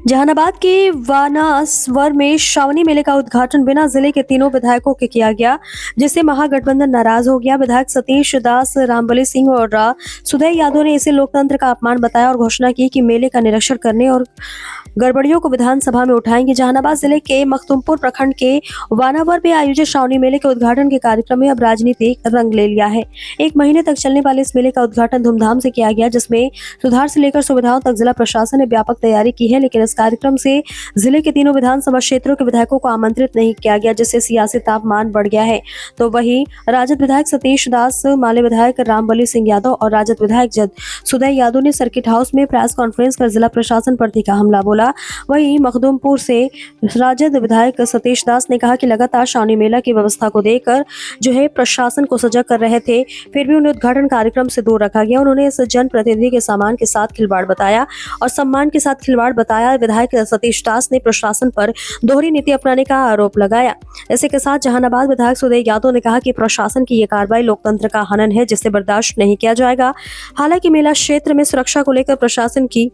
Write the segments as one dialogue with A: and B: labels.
A: जहानाबाद के वानासवर में श्रावणी मेले का उद्घाटन बिना जिले के तीनों विधायकों के किया गया, जिससे महागठबंधन नाराज हो गया। विधायक सतीश दास, रामबली सिंह और सुदय यादव ने इसे लोकतंत्र का अपमान बताया और घोषणा की कि मेले का निरीक्षण करने और गड़बड़ियों को विधानसभा में उठाएंगे। जहानाबाद जिले के मखदुमपुर प्रखंड के वानावर में आयोजित श्रावणी मेले के उद्घाटन के कार्यक्रम में अब राजनीतिक रंग ले लिया है। 1 महीने तक चलने वाले इस मेले का उद्घाटन धूमधाम से किया गया, जिसमें सुधार से लेकर सुविधाओं तक जिला प्रशासन ने व्यापक तैयारी की है। लेकिन इस कार्यक्रम से जिले के तीनों विधानसभा क्षेत्रों के विधायकों को आमंत्रित नहीं किया गया, जिससे सियासी तापमान बढ़ गया है। तो वहीं राजद विधायक सतीश दास, माले विधायक रामबली सिंह यादव और राजद विधायक सुदय यादव ने सर्किट हाउस में प्रेस कॉन्फ्रेंस कर जिला प्रशासन पर तीखा हमला बोला। वहीं मखदुमपुर से राजद विधायक सतीश दास ने कहा कि लगातार श्रावणी मेला की व्यवस्था को देखकर जो है प्रशासन को सजग कर रहे थे, फिर भी उन्हें उद्घाटन कार्यक्रम से दूर रखा गया। उन्होंने इस जनप्रतिनिधि के सम्मान के साथ खिलवाड़ बताया और सम्मान के साथ खिलवाड़ बताया। विधायक सतीश दास ने प्रशासन पर दोहरी नीति अपनाने का आरोप लगाया। इसी के साथ जहानाबाद विधायक सुदय यादव ने कहा कि प्रशासन की ये कार्रवाई लोकतंत्र का हनन है, जिसे बर्दाश्त नहीं किया जाएगा। हालांकि मेला क्षेत्र में सुरक्षा को लेकर प्रशासन की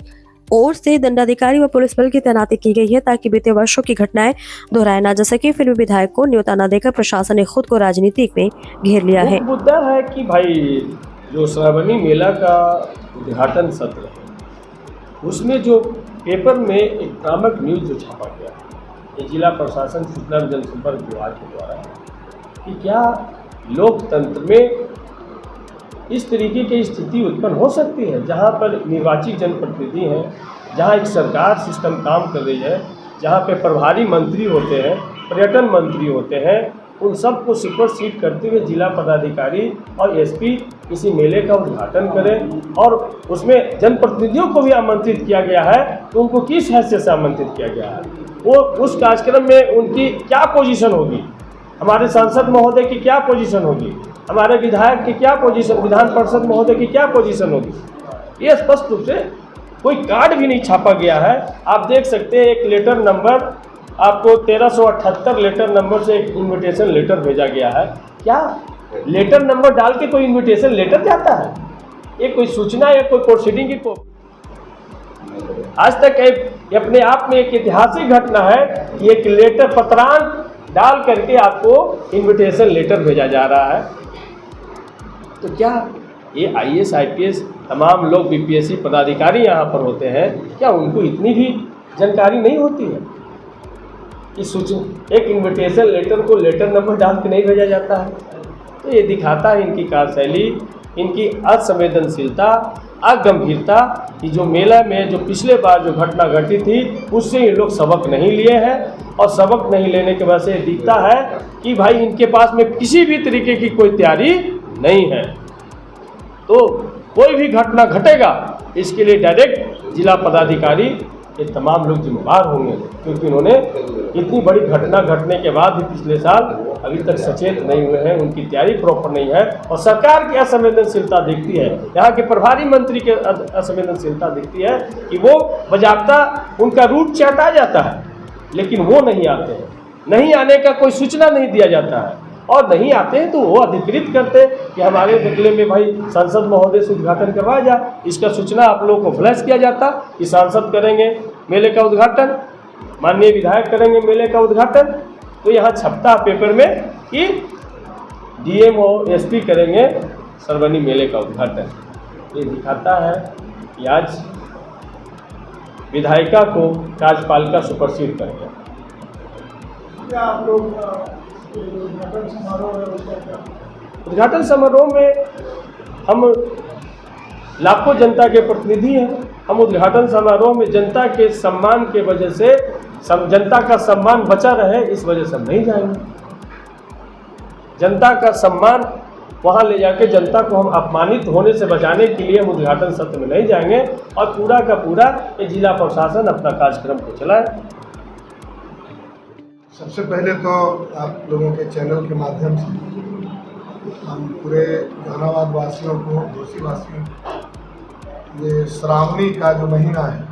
A: ओर से दंडाधिकारी व पुलिस बल की तैनाती की गई है, ताकि बीते वर्षों की घटनाएं दोहराए ना जा सके। फिल्मी विधायक को न्योता न देकर प्रशासन ने खुद को राजनीति में घेर लिया है।
B: मुद्दा है कि भाई जो श्रावणी मेला का उद्घाटन सत्र है, उसमें जो पेपर में एक भ्रामक न्यूज जो छापा गया, ये जिला प्रशासन सूचना एवं जनसंपर्क विभाग के द्वारा है कि क्या लोकतंत्र में इस तरीके की स्थिति उत्पन्न हो सकती है, जहां पर निर्वाचित जनप्रतिनिधि हैं, जहां एक सरकार सिस्टम काम कर रही है, जहां पे प्रभारी मंत्री होते हैं, पर्यटन मंत्री होते हैं, उन सबको सुपरसीड करते हुए जिला पदाधिकारी और एसपी इसी मेले का उद्घाटन करें और उसमें जनप्रतिनिधियों को भी आमंत्रित किया गया है। तो उनको किस हैसियत से आमंत्रित किया गया है, वो उस कार्यक्रम में उनकी क्या पोजीशन होगी, हमारे सांसद महोदय की क्या पोजीशन होगी, हमारे विधायक की क्या पोजीशन, विधान परिषद महोदय की क्या पोजीशन होगी, ये स्पष्ट रूप से कोई कार्ड भी नहीं छापा गया है। आप देख सकते हैं एक लेटर नंबर आपको 1378 लेटर नंबर से एक इन्विटेशन लेटर भेजा गया है। क्या लेटर नंबर डाल के कोई इन्विटेशन लेटर जाता है? ये कोई सूचना या कोई प्रोसीडिंग की आज तक एक अपने आप में एक ऐतिहासिक घटना है कि एक लेटर पत्रांक डाल करके आपको इन्विटेशन लेटर भेजा जा रहा है। तो क्या ये आईएएस आईपीएस तमाम लोग बीपीएससी पदाधिकारी यहाँ पर होते हैं, क्या उनको इतनी भी जानकारी नहीं होती है कि सूचना एक इन्विटेशन लेटर को लेटर नंबर डाल के नहीं भेजा जाता है? तो ये दिखाता है इनकी कार्यशैली, इनकी असंवेदनशीलता, अगंभीरता कि जो मेला में जो पिछले बार जो घटना घटी थी उससे ये लोग सबक नहीं लिए हैं और सबक नहीं लेने के वजह से दिखता है कि भाई इनके पास में किसी भी तरीके की कोई तैयारी नहीं है। तो कोई भी घटना घटेगा इसके लिए डायरेक्ट जिला पदाधिकारी ये तमाम लोग जिम्मेदार होंगे, क्योंकि उन्होंने इतनी बड़ी घटना घटने के बाद भी पिछले साल अभी तक सचेत नहीं हुए हैं, उनकी तैयारी प्रॉपर नहीं है और सरकार की असंवेदनशीलता दिखती है, यहाँ के प्रभारी मंत्री की असंवेदनशीलता दिखती है कि वो बजाबता उनका रूट चार्ट आ जाता है लेकिन वो नहीं आते हैं, नहीं आने का कोई सूचना नहीं दिया जाता है और नहीं आते हैं तो वो अधिकृत करते कि हमारे बदले में भाई सांसद महोदय से उद्घाटन करवाया जाए। इसका सूचना आप लोगों को फ्लैश किया जाता कि सांसद करेंगे मेले का उद्घाटन, माननीय विधायक करेंगे मेले का उद्घाटन, तो यहाँ छपता पेपर में कि डीएम और एसपी करेंगे श्रावणी मेले का उद्घाटन। ये दिखाता है कि आज विधायिका को कार्यपालिका सुपरसीड कर गया।
C: क्या आप लोग उद्घाटन समारोह है उसका क्या?
B: उद्घाटन समारोह में हम लाखों जनता के प्रतिनिधि हैं, हम उद्घाटन समारोह में जनता के सम्मान के वजह से जनता का सम्मान बचा रहे इस वजह से हम नहीं जाएंगे। जनता का सम्मान वहाँ ले जाके जनता को हम अपमानित होने से बचाने के लिए हम उद्घाटन सत्र में नहीं जाएंगे और पूरा का पूरा ये जिला प्रशासन अपना कार्यक्रम को चलाए।
C: सबसे पहले तो आप लोगों के चैनल के माध्यम से हम पूरे जहानाबाद वासियों को, दोषी वासियों को ये श्रावणी का जो महीना है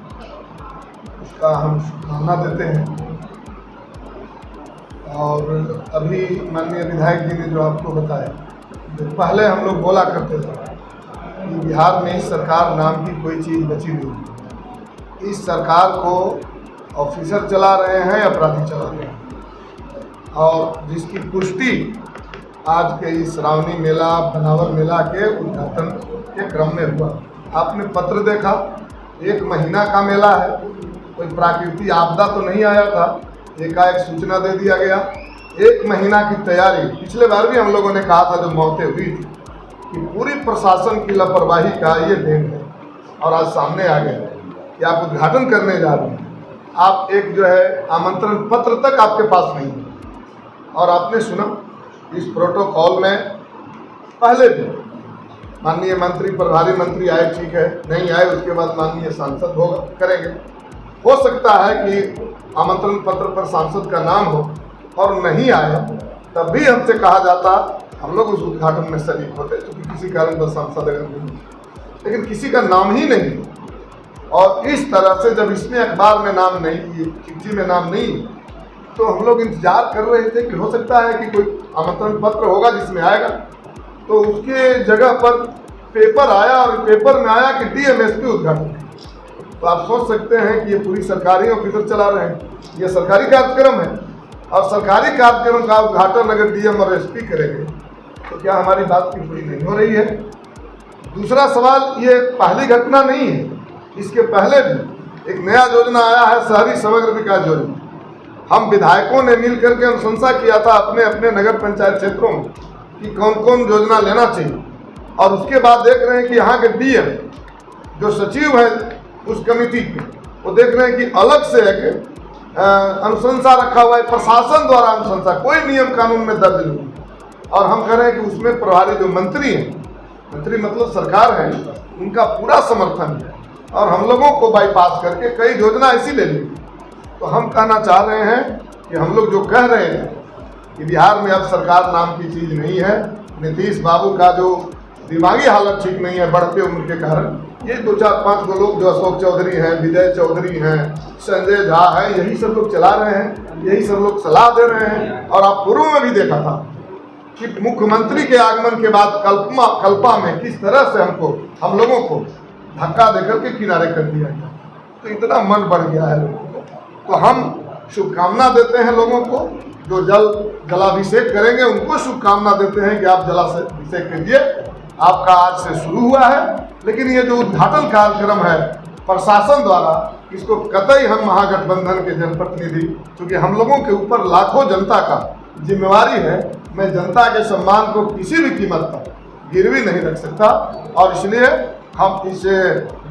C: उसका हम शुभकामना देते हैं। और अभी माननीय विधायक जी ने जो आपको बताया, जो पहले हम लोग बोला करते थे कि बिहार में इस सरकार नाम की कोई चीज़ बची नहीं, इस सरकार को ऑफिसर चला रहे हैं या अपराधी चला रहे हैं, और जिसकी पुष्टि आज के इस श्रावणी मेला बनावर मेला के उद्घाटन के क्रम में हुआ। आपने पत्र देखा, 1 महीना का मेला है, कोई प्राकृतिक आपदा तो नहीं आया था, एकाएक सूचना दे दिया गया। 1 महीना की तैयारी, पिछले बार भी हम लोगों ने कहा था जब मौतें हुई थी कि पूरी प्रशासन की लापरवाही का ये देन है, और आज सामने आ गया कि आप उद्घाटन करने जा रहे हैं, आप एक जो है आमंत्रण पत्र तक आपके पास नहीं है। और आपने सुना इस प्रोटोकॉल में पहले दिन माननीय मंत्री, प्रभारी मंत्री आए, ठीक है, नहीं आए उसके बाद माननीय सांसद होगा करेंगे। हो सकता है कि आमंत्रण पत्र पर सांसद का नाम हो और नहीं आया, तब भी हमसे कहा जाता हम लोग उस उद्घाटन में शरीक होते, क्योंकि किसी कारण बस सांसद अगर नहीं, लेकिन किसी का नाम ही नहीं। और इस तरह से जब इसमें अखबार में नाम नहीं, चिट्ठी में नाम नहीं, तो हम लोग इंतजार कर रहे थे कि हो सकता है कि कोई आमंत्रण पत्र होगा जिसमें आएगा, तो उसके जगह पर पेपर आया और पेपर में आया कि डीएमएसपी उद्घाटन। तो आप सोच सकते हैं कि ये पूरी सरकारी ऑफिसर चला रहे हैं, ये सरकारी कार्यक्रम है, और सरकारी कार्यक्रम का उद्घाटन अगर डीएम और एसपी करेंगे तो क्या हमारी बात की पूरी नहीं हो रही है? दूसरा सवाल, ये पहली घटना नहीं है, इसके पहले भी एक नया योजना आया है, शहरी समग्र विकास योजना। हम विधायकों ने मिल करके अनुशंसा किया था अपने अपने नगर पंचायत क्षेत्रों में कि कौन कौन योजना लेना चाहिए, और उसके बाद देख रहे हैं कि यहाँ के डीएम जो सचिव हैं उस कमेटी के, वो देख रहे हैं कि अलग से एक अनुशंसा रखा हुआ है, प्रशासन द्वारा अनुशंसा, कोई नियम कानून में दर्ज नहीं। और हम कह रहे हैं कि उसमें प्रभारी जो मंत्री हैं, मंत्री मतलब सरकार है, उनका पूरा समर्थन है, और हम लोगों को बाईपास करके कई योजना ऐसी ले ली। तो हम कहना चाह रहे हैं कि हम लोग जो कह रहे हैं कि बिहार में अब सरकार नाम की चीज़ नहीं है, नीतीश बाबू का जो दिमागी हालत ठीक नहीं है बढ़ते उम्र के कारण, ये 2-4-5 गो लोग जो अशोक चौधरी हैं, विजय चौधरी हैं, संजय झा हैं, यही सब लोग चला रहे हैं, यही सब लोग सलाह दे रहे हैं। और आप पूर्व में भी देखा था कि मुख्यमंत्री के आगमन के बाद कल्पा में किस तरह से हम लोगों को धक्का देकर के किनारे कर दिया गया। तो इतना मन बढ़ गया है लोगों को। तो हम शुभकामना देते हैं लोगों को, जो जलाभिषेक करेंगे उनको शुभकामना देते हैं कि आप जलाभिषेक कीजिए, आपका आज से शुरू हुआ है। लेकिन ये जो उद्घाटन कार्यक्रम है प्रशासन द्वारा, इसको कतई हम महागठबंधन के जनप्रतिनिधि, क्योंकि हम लोगों के ऊपर लाखों जनता का जिम्मेवारी है, मैं जनता के सम्मान को किसी भी कीमत पर गिरवी नहीं रख सकता। और इसलिए हम इस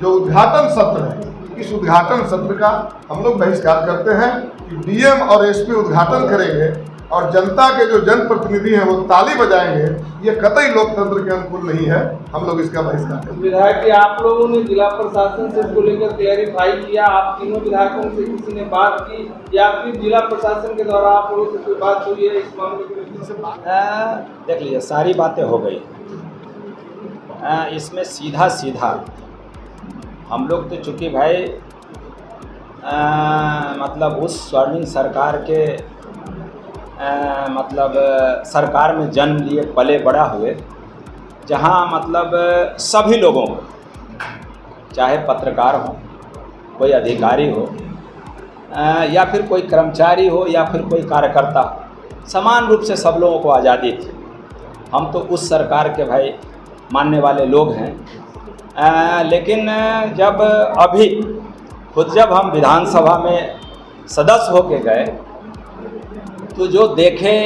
C: जो उद्घाटन सत्र है, इस उद्घाटन सत्र का हम लोग बहिष्कार करते हैं कि डीएम और एसपी उद्घाटन करेंगे और जनता के जो जनप्रतिनिधि हैं वो ताली बजाएंगे, ये कतई लोकतंत्र के अनुकूल नहीं है। हम लोग इसका बहिष्कार करेंगे।
D: विधायक जी, आप लोगों ने जिला प्रशासन से इसको लेकर क्लैरिफाई किया? आप तीनों विधायकों से किसी ने बात की या फिर जिला प्रशासन के द्वारा आप लोगों से कोई बात हुई है इस मामले में?
E: देख लीजिए, सारी बातें हो गई। इसमें सीधा हम लोग तो चूँकि भाई मतलब उस स्वर्णिम सरकार के मतलब सरकार में जन्म लिए पले बड़ा हुए, जहाँ मतलब सभी लोगों को, चाहे पत्रकार हो, कोई अधिकारी हो, या फिर कोई कर्मचारी हो, या फिर कोई कार्यकर्ता हो, समान रूप से सब लोगों को आज़ादी थी। हम तो उस सरकार के भाई मानने वाले लोग हैं। लेकिन जब अभी खुद जब हम विधानसभा में सदस्य होके गए, तो जो देखे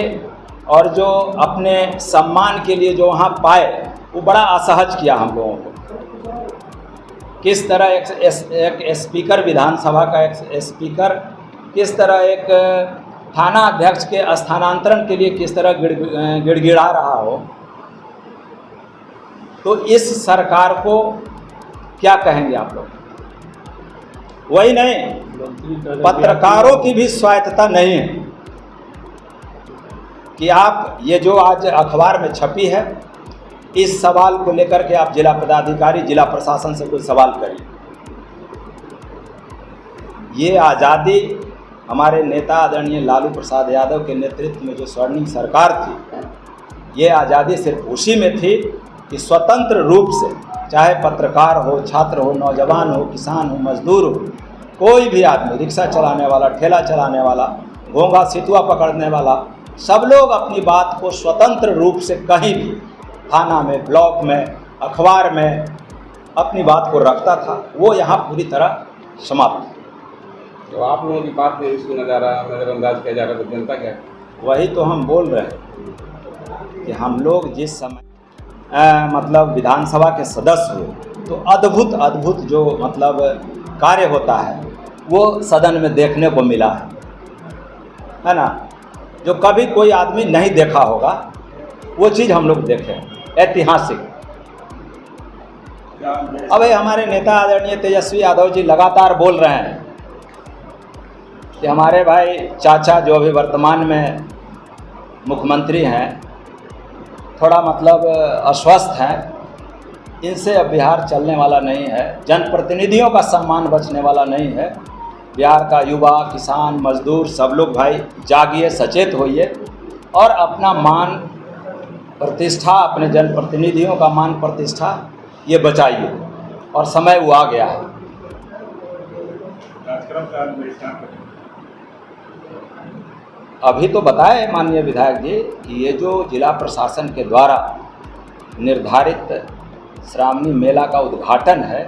E: और जो अपने सम्मान के लिए जो वहाँ पाए, वो बड़ा असहज किया हम लोगों को। किस तरह एक स्पीकर, विधानसभा का एक स्पीकर किस तरह एक थाना अध्यक्ष के स्थानांतरण के लिए किस तरह गिड़गिड़ा रहा हो, तो इस सरकार को क्या कहेंगे आप लोग? वही नहीं, पत्रकारों की भी स्वायत्तता नहीं है कि आप ये जो आज अखबार में छपी है, इस सवाल को लेकर के आप जिला पदाधिकारी, जिला प्रशासन से कोई सवाल करिए। ये आज़ादी हमारे नेता आदरणीय लालू प्रसाद यादव के नेतृत्व में जो स्वर्णिम सरकार थी, ये आज़ादी सिर्फ उसी में थी कि स्वतंत्र रूप से, चाहे पत्रकार हो, छात्र हो, नौजवान हो, किसान हो, मजदूर हो, कोई भी आदमी, रिक्शा चलाने वाला, ठेला चलाने वाला, घोंघा सितुआ पकड़ने वाला, सब लोग अपनी बात को स्वतंत्र रूप से कहीं भी थाना में, ब्लॉक में, अखबार में अपनी बात को रखता था। वो यहाँ पूरी तरह समाप्त है।
D: तो आप लोगों की बात में इसको नज़रअंदाज किया जा रहा है, तो जनता क्या है?
E: वही तो हम बोल रहे हैं कि हम लोग जिस समय मतलब विधानसभा के सदस्य हुए तो अद्भुत अद्भुत जो मतलब कार्य होता है वो सदन में देखने को मिला है ना, जो कभी कोई आदमी नहीं देखा होगा वो चीज़ हम लोग देखे, ऐतिहासिक। अब हमारे नेता आदरणीय तेजस्वी यादव जी लगातार बोल रहे हैं कि हमारे भाई चाचा जो अभी वर्तमान में मुख्यमंत्री हैं थोड़ा मतलब अस्वस्थ हैं, इनसे अब बिहार चलने वाला नहीं है, जनप्रतिनिधियों का सम्मान बचने वाला नहीं है। बिहार का युवा, किसान, मजदूर सब लोग भाई जागिए, सचेत होइए और अपना मान प्रतिष्ठा, अपने जनप्रतिनिधियों का मान प्रतिष्ठा ये बचाइए और समय वो आ गया है। अभी तो बताए माननीय विधायक जी कि ये जो जिला प्रशासन के द्वारा निर्धारित श्रावणी मेला का उद्घाटन है,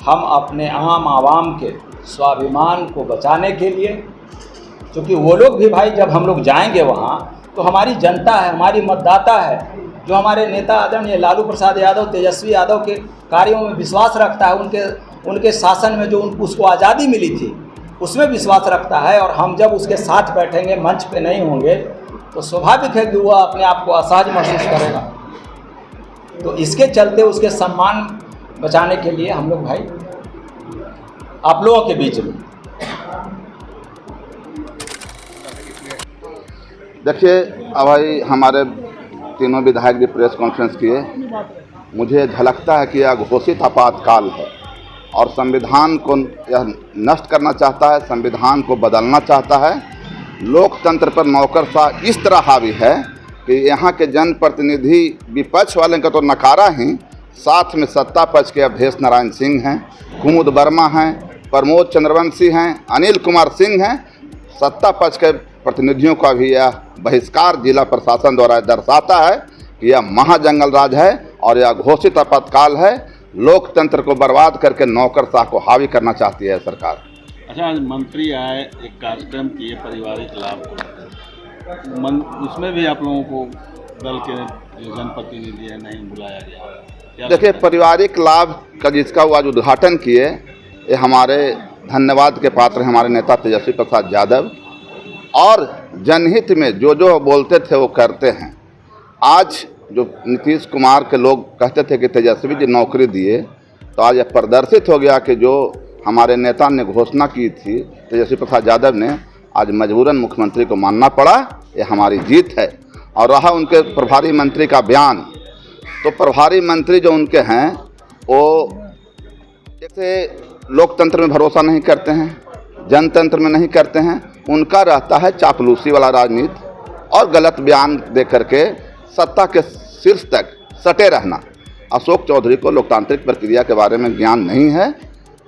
E: हम अपने आम आवाम के स्वाभिमान को बचाने के लिए, क्योंकि वो लोग भी भाई जब हम लोग जाएंगे वहाँ तो हमारी जनता है, हमारी मतदाता है, जो हमारे नेता आदरणीय लालू प्रसाद यादव, तेजस्वी यादव के कार्यों में विश्वास रखता है, उनके शासन में जो उसको आज़ादी मिली थी उसमें विश्वास रखता है, और हम जब उसके साथ बैठेंगे, मंच पे नहीं होंगे, तो स्वाभाविक है कि वह अपने आप को असहज महसूस करेगा। तो इसके चलते उसके सम्मान बचाने के लिए हम लोग भाई आप लोगों के बीच में।
F: देखिए, अब भाई हमारे तीनों विधायक भी प्रेस कॉन्फ्रेंस किए, मुझे झलकता है कि यह घोषित आपातकाल है और संविधान को यह नष्ट करना चाहता है, संविधान को बदलना चाहता है। लोकतंत्र पर नौकरशाह इस तरह हावी है कि यहाँ के जनप्रतिनिधि विपक्ष वाले का तो नकारा ही, साथ में सत्ता पक्ष के अवधेश नारायण सिंह हैं, कुमुद वर्मा हैं, प्रमोद चंद्रवंशी हैं, अनिल कुमार सिंह हैं। सत्ता पक्ष के प्रतिनिधियों का भी यह बहिष्कार जिला प्रशासन द्वारा दर्शाता है कि यह महाजंगल राज है और यह घोषित आपातकाल है। लोकतंत्र को बर्बाद करके नौकरशाह को हावी करना चाहती है सरकार।
G: अच्छा, आज मंत्री आए, एक कार्यक्रम किए पारिवारिक लाभ को, उसमें भी आप लोगों को दल के जो जनप्रतिनिधि है नहीं बुलाया गया?
F: देखिए, पारिवारिक लाभ का जिसका वो आज उद्घाटन किए, ये हमारे धन्यवाद के पात्र हैं हमारे नेता तेजस्वी प्रसाद यादव, और जनहित में जो जो बोलते थे वो करते हैं। आज जो नीतीश कुमार के लोग कहते थे कि तेजस्वी जी नौकरी दिए, तो आज यह प्रदर्शित हो गया कि जो हमारे नेता ने घोषणा की थी तेजस्वी प्रसाद यादव ने, आज मजबूरन मुख्यमंत्री को मानना पड़ा। ये हमारी जीत है। और रहा उनके प्रभारी मंत्री का बयान, तो प्रभारी मंत्री जो उनके हैं वो जैसे लोकतंत्र में भरोसा नहीं करते हैं, जनतंत्र में नहीं करते हैं, उनका रहता है चापलूसी वाला राजनीति और गलत बयान दे करके सत्ता के शीर्ष तक सटे रहना। अशोक चौधरी को लोकतांत्रिक प्रक्रिया के बारे में ज्ञान नहीं है,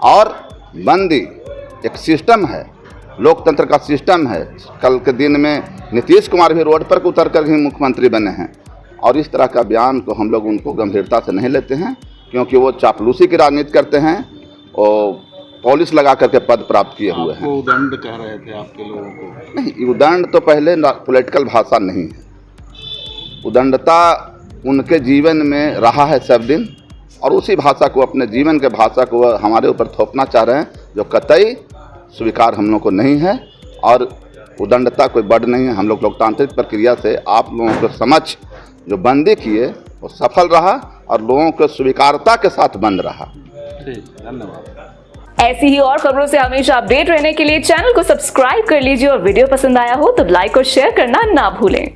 F: और बंदी एक सिस्टम है, लोकतंत्र का सिस्टम है। कल के दिन में नीतीश कुमार भी रोड पर उतर कर ही मुख्यमंत्री बने हैं, और इस तरह का बयान को हम लोग उनको गंभीरता से नहीं लेते हैं, क्योंकि वो चापलूसी की राजनीति करते हैं और पॉलिस लगा करके पद प्राप्त किए हुए हैं।
G: उदंड कह रहे थे आपके लोगों को?
F: नहीं, उदंड तो पहले पॉलिटिकल भाषा नहीं है। उदंडता उनके जीवन में रहा है सब दिन, और उसी भाषा को, अपने जीवन के भाषा को हमारे ऊपर थोपना चाह रहे हैं, जो कतई स्वीकार हम लोग को नहीं है। और उदंडता कोई बड़ नहीं है। हम लोग लोकतांत्रिक प्रक्रिया से आप लोगों को समक्ष जो बंदी किए वो सफल रहा और लोगों को स्वीकारता के साथ बंद रहा।
G: ठीक, धन्यवाद।
H: ऐसी ही और खबरों से हमेशा अपडेट रहने के लिए चैनल को सब्सक्राइब कर लीजिए और वीडियो पसंद आया हो तो लाइक और शेयर करना ना भूलें।